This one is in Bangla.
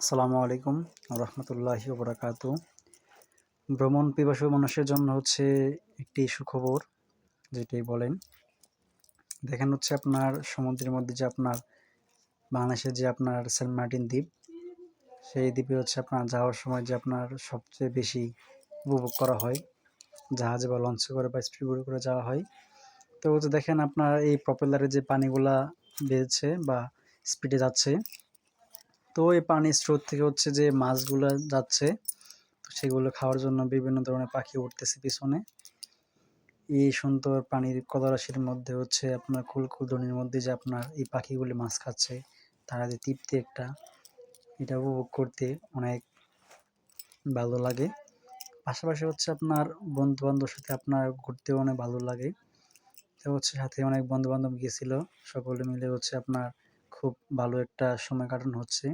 আসসালামু আলাইকুম রহমতুল্লাহি ওবরাকাতু। ভ্রমণ পিপাসু মানুষের জন্য হচ্ছে একটি সুখবর, যেটাই বলেন। দেখেন হচ্ছে আপনার সমুদ্রের মধ্যে যে আপনার বাংলাদেশের যে আপনার সেন্ট মার্টিন দ্বীপ, সেই দ্বীপে হচ্ছে আপনার যাওয়ার সময় যে আপনার সবচেয়ে বেশি উপভোগ করা হয় জাহাজে বা লঞ্চে করে বা স্পিডবোটে করে যাওয়া হয়। তো হচ্ছে দেখেন আপনার এই প্রপেলারে যে পানিগুলা বেরোচ্ছে বা স্পিডে যাচ্ছে, তো এই পানির স্রোত থেকে হচ্ছে যে মাছগুলা যাচ্ছে, তো সেগুলো খাওয়ার জন্য বিভিন্ন ধরনের পাখি উঠতেছে পিছনে। এই সুন্দর পানির কলরাশির মধ্যে হচ্ছে আপনার কুলকুলতনির মধ্যে যে আপনার এই পাখিগুলি মাছ খাচ্ছে, তারা যে তৃপ্তি একটা, এটা উপভোগ করতে অনেক ভালো লাগে। পাশাপাশি হচ্ছে আপনার বন্ধু বান্ধবের সাথে আপনার ঘুরতেও অনেক ভালো লাগে। তো হচ্ছে সাথে অনেক বন্ধু বান্ধব গেছিল, সকলে মিলে হচ্ছে আপনার খুব ভালো একটা সময় কাটানো হচ্ছে।